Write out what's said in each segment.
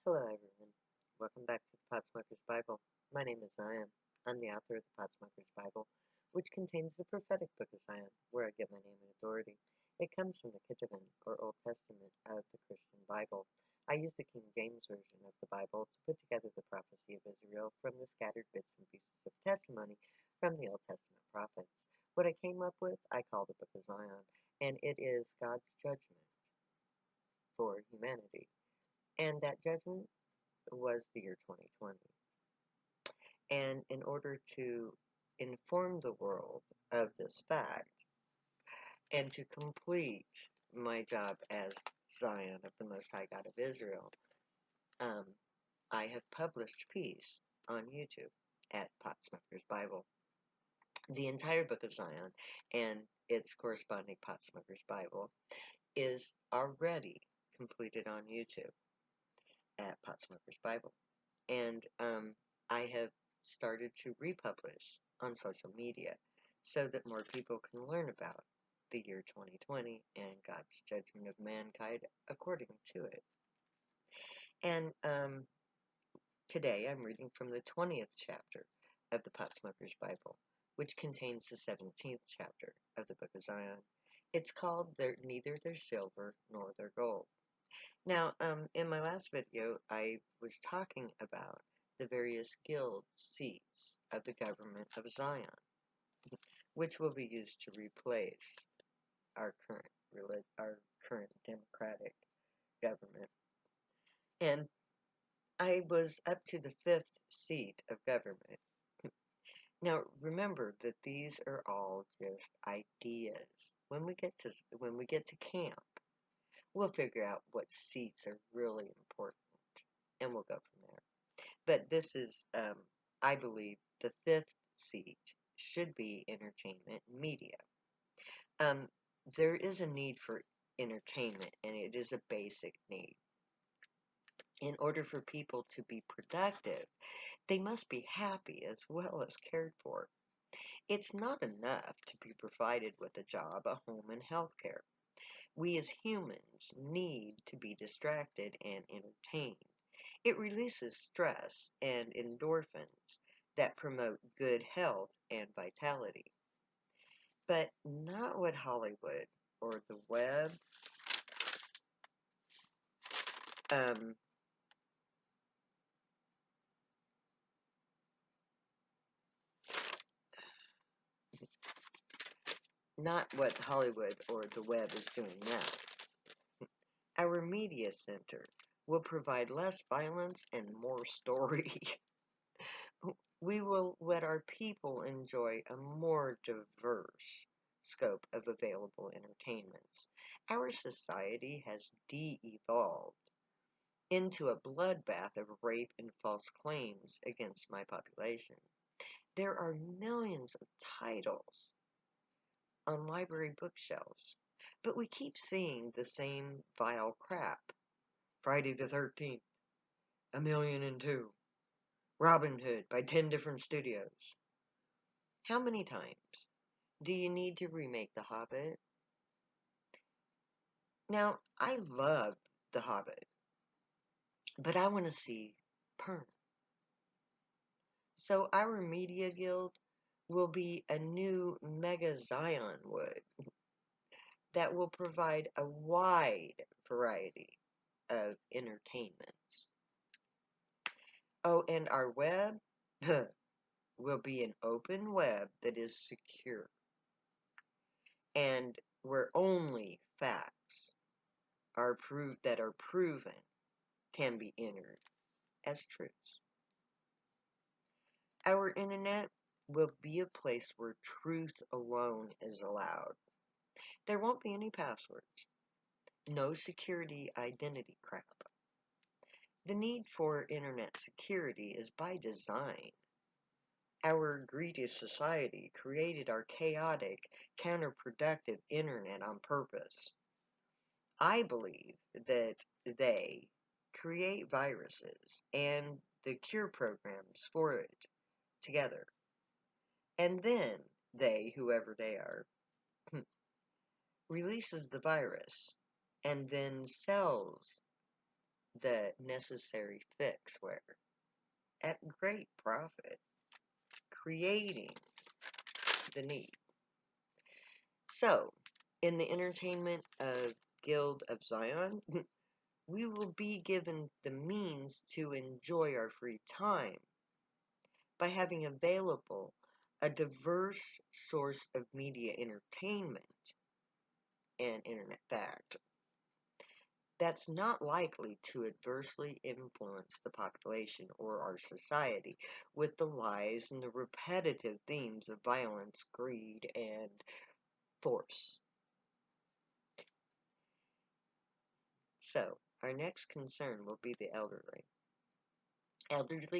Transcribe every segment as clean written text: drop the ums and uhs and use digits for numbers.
Hello, everyone. Welcome back to the Potsmoker's Bible. My name is Zion. I'm the author of the Potsmoker's Bible, which contains the prophetic book of Zion, where I get my name and authority. It comes from the Ketuvim, or Old Testament, of the Christian Bible. I use the King James Version of the Bible to put together the prophecy of Israel from the scattered bits and pieces of testimony from the Old Testament prophets. What I came up with, I call the Book of Zion, and it is God's judgment for humanity. And that judgment was the year 2020. And in order to inform the world of this fact and to complete my job as Zion of the Most High God of Israel, um, I have published peace on YouTube at Potsmoker's Bible. The entire book of Zion and its corresponding Potsmoker's Bible is already completed on YouTube at Potsmoker's Bible. And I have started to republish on social media so that more people can learn about the year 2020 and God's judgment of mankind according to it. And today I'm reading from the 20th chapter of the Potsmoker's Bible, which contains the 17th chapter of the Book of Zion. It's called Neither Their Silver Nor Their Gold. Now, in my last video, I was talking about the various guild seats of the government of Zion, which will be used to replace our current democratic government. And I was up to the 5th seat of government. Now, remember that these are all just ideas. When we get to camp, we'll figure out what seats are really important, and we'll go from there. But this is, I believe, the 5th seat should be entertainment media. There is a need for entertainment, and it is a basic need. In order for people to be productive, they must be happy as well as cared for. It's not enough to be provided with a job, a home, and health care. We as humans need to be distracted and entertained. It releases stress and endorphins that promote good health and vitality. But not what Hollywood or the web, um, not what Hollywood or the web is doing now. Our media center will provide less violence and more story. We will let our people enjoy a more diverse scope of available entertainments. Our society has de-evolved into a bloodbath of rape and false claims against my population. There are millions of titles on library bookshelves, but we keep seeing the same vile crap. Friday the 13th, A Million and Two, Robin Hood by 10 different studios. How many times do you need to remake The Hobbit? Now, I love The Hobbit, but I want to see Pern. So our media guild will be a new Mega Zion wood that will provide a wide variety of entertainments. Oh, and our web will be an open web that is secure and where only facts are proven can be entered as truths. Our internet will be a place where truth alone is allowed. There won't be any passwords, no security identity crap. The need for internet security is by design. Our greedy society created our chaotic, counterproductive internet on purpose. I believe that they create viruses and the cure programs for it together. And then they, whoever they are, releases the virus and then sells the necessary fixware at great profit, creating the need. So, in the entertainment of Guild of Zion, we will be given the means to enjoy our free time by having available a diverse source of media entertainment and internet fact that's not likely to adversely influence the population or our society with the lies and the repetitive themes of violence, greed, and force. So, our next concern will be the elderly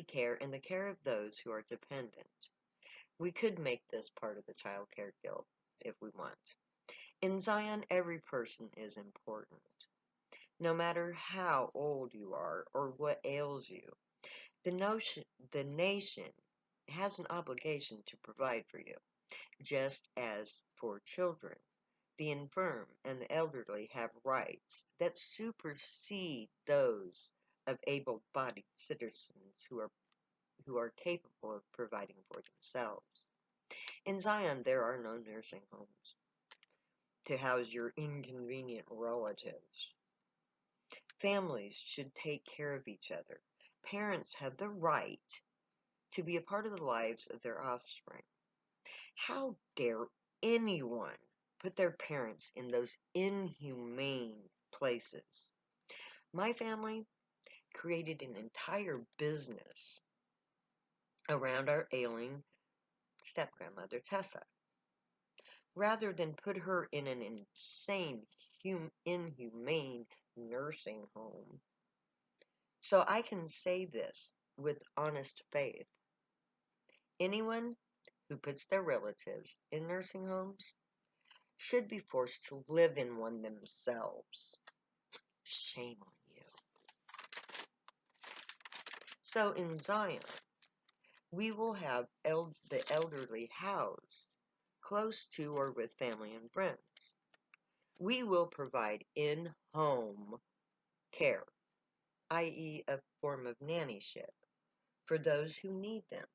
care, and the care of those who are dependent. We could make this part of the Child Care Guild if we want. In Zion, every person is important. No matter how old you are or what ails you, the nation has an obligation to provide for you, just as for children. The infirm and the elderly have rights that supersede those of able-bodied citizens who are capable of providing for themselves. In Zion, there are no nursing homes to house your inconvenient relatives. Families should take care of each other. Parents have the right to be a part of the lives of their offspring. How dare anyone put their parents in those inhumane places? My family created an entire business around our ailing step-grandmother Tessa, rather than put her in an insane, inhumane nursing home. So I can say this with honest faith. Anyone who puts their relatives in nursing homes should be forced to live in one themselves. Shame on you. So in Zion, we will have the elderly housed close to or with family and friends. We will provide in-home care, i.e. a form of nannyship, for those who need them.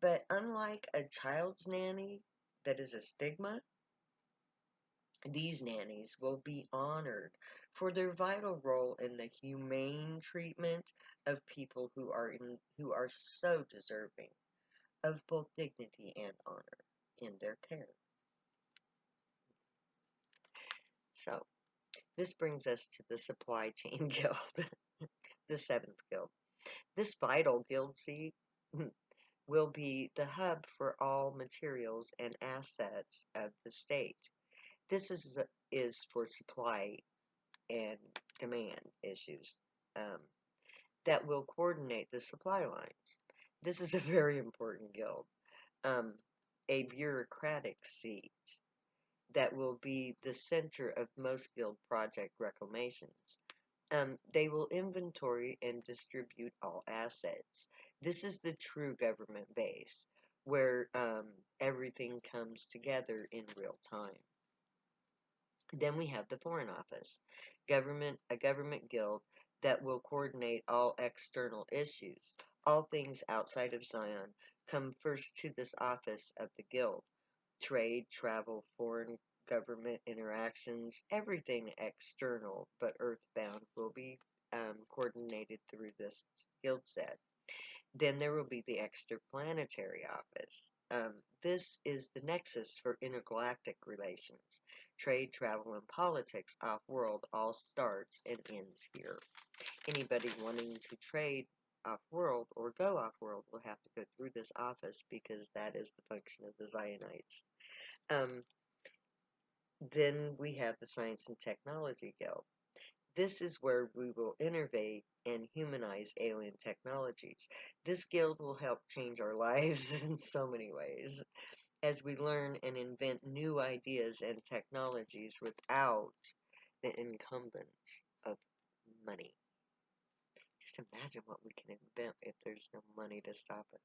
But unlike a child's nanny that is a stigma, these nannies will be honored for their vital role in the humane treatment of people who are so deserving of both dignity and honor in their care. So, this brings us to the Supply Chain Guild, the seventh guild. This vital guild seat will be the hub for all materials and assets of the state. This is for supply and demand issues that will coordinate the supply lines. This is a very important guild, a bureaucratic seat that will be the center of most guild project reclamations. They will inventory and distribute all assets. This is the true government base, where everything comes together in real time. Then we have the Foreign Office, a government guild that will coordinate all external issues. All things outside of Zion come first to this office of the guild. Trade, travel, foreign government interactions, everything external but earthbound will be coordinated through this guild set. Then there will be the Extraplanetary Office. This is the nexus for intergalactic relations. Trade, travel, and politics off-world all starts and ends here. Anybody wanting to trade off-world or go off-world will have to go through this office because that is the function of the Zionites. Then we have the Science and Technology Guild. This is where we will innovate and humanize alien technologies. This guild will help change our lives in so many ways as we learn and invent new ideas and technologies without the incumbents of money. Just imagine what we can invent if there's no money to stop us.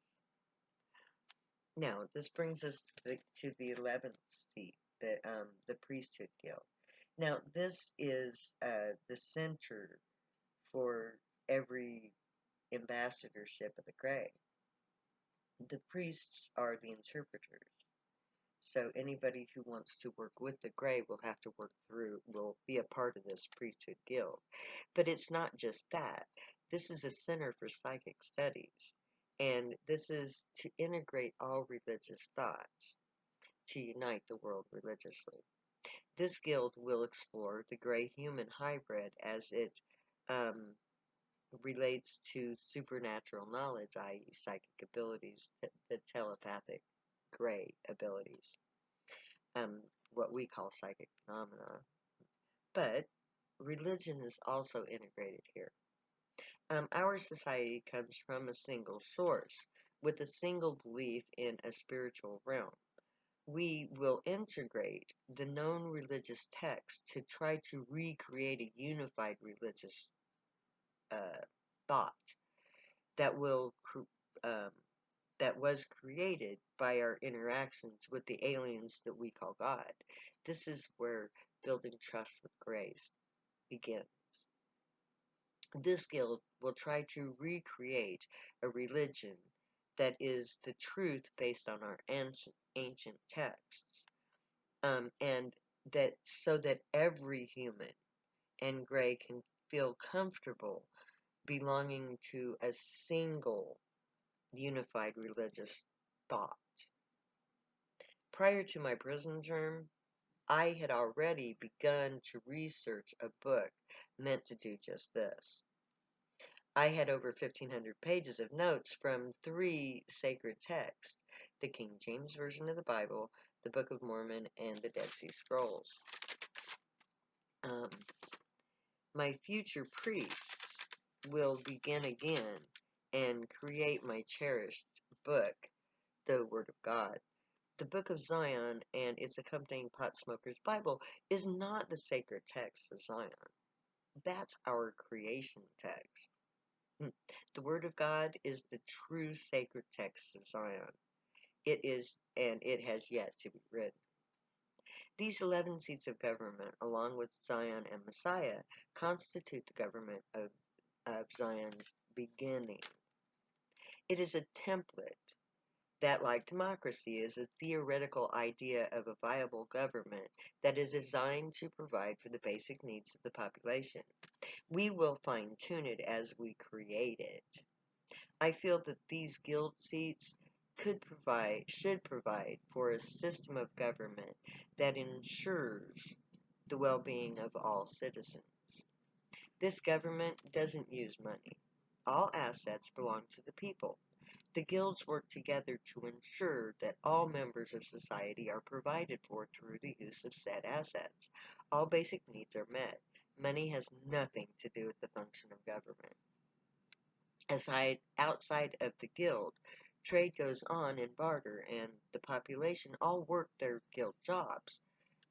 Now, this brings us to the 11th seat, the Priesthood Guild. Now, this is the center for every ambassadorship of the Grey. The priests are the interpreters. So anybody who wants to work with the Grey will have to will be a part of this priesthood guild. But it's not just that. This is a center for psychic studies, and this is to integrate all religious thoughts, to unite the world religiously. This guild will explore the Grey-human hybrid as it um, relates to supernatural knowledge, i.e. psychic abilities, the telepathic Grey abilities, what we call psychic phenomena. But religion is also integrated here. Our society comes from a single source, with a single belief in a spiritual realm. We will integrate the known religious texts to try to recreate a unified religious thought that will that was created by our interactions with the aliens that we call God. This is where building trust with grace begins. This guild will try to recreate a religion that is the truth based on our ancient texts, and that so that every human and Grey can feel comfortable belonging to a single unified religious thought. Prior to my prison term, I had already begun to research a book meant to do just this. I had over 1,500 pages of notes from 3 sacred texts: the King James Version of the Bible, the Book of Mormon, and the Dead Sea Scrolls. My future priests will begin again and create my cherished book, the Word of God. The Book of Zion and its accompanying Potsmoker's Bible is not the sacred text of Zion. That's our creation text. The Word of God is the true sacred text of Zion. It is, and it has yet to be written. These 11 seats of government, along with Zion and Messiah, constitute the government of Zion's beginning. It is a template that, like democracy, is a theoretical idea of a viable government that is designed to provide for the basic needs of the population. We will fine-tune it as we create it. I feel that these guild seats should provide for a system of government that ensures the well-being of all citizens. This government doesn't use money. All assets belong to the people. The guilds work together to ensure that all members of society are provided for through the use of said assets. All basic needs are met. Money has nothing to do with the function of government. Outside of the guild, trade goes on in barter, and the population all work their guild jobs.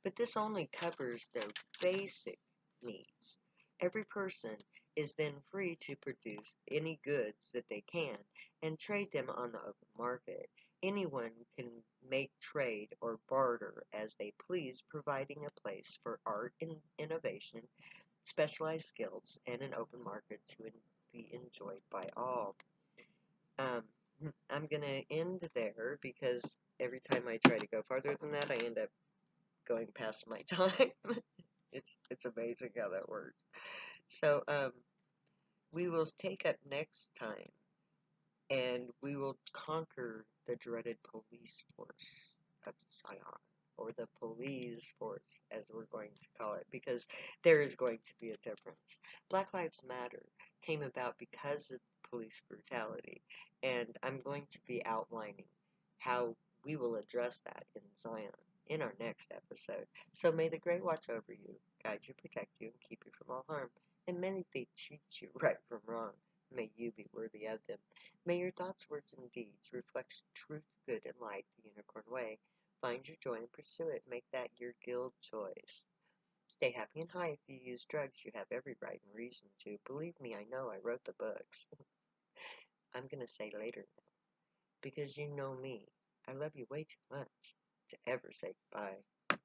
But this only covers their basic needs. Every person is then free to produce any goods that they can and trade them on the open market. Anyone can make trade or barter as they please, providing a place for art and innovation, specialized skills, and an open market to be enjoyed by all. Um, I'm going to end there because every time I try to go farther than that, I end up going past my time. It's amazing how that works. So, we will take up next time, and we will conquer the dreaded police force of Zion, or the police force, as we're going to call it, because there is going to be a difference. Black Lives Matter came about because of police brutality, and I'm going to be outlining how we will address that in Zion in our next episode. So may the Grey watch over you, guide you, protect you, and keep you from all harm, and may they treat you right from wrong. May you be worthy of them. May your thoughts, words, and deeds reflect truth, good, and light the unicorn way. Find your joy and pursue it. Make that your guild choice. Stay happy and high. If you use drugs, you have every right and reason to. Believe me, I know, I wrote the books. I'm going to say later now, because you know me. I love you way too much to ever say goodbye.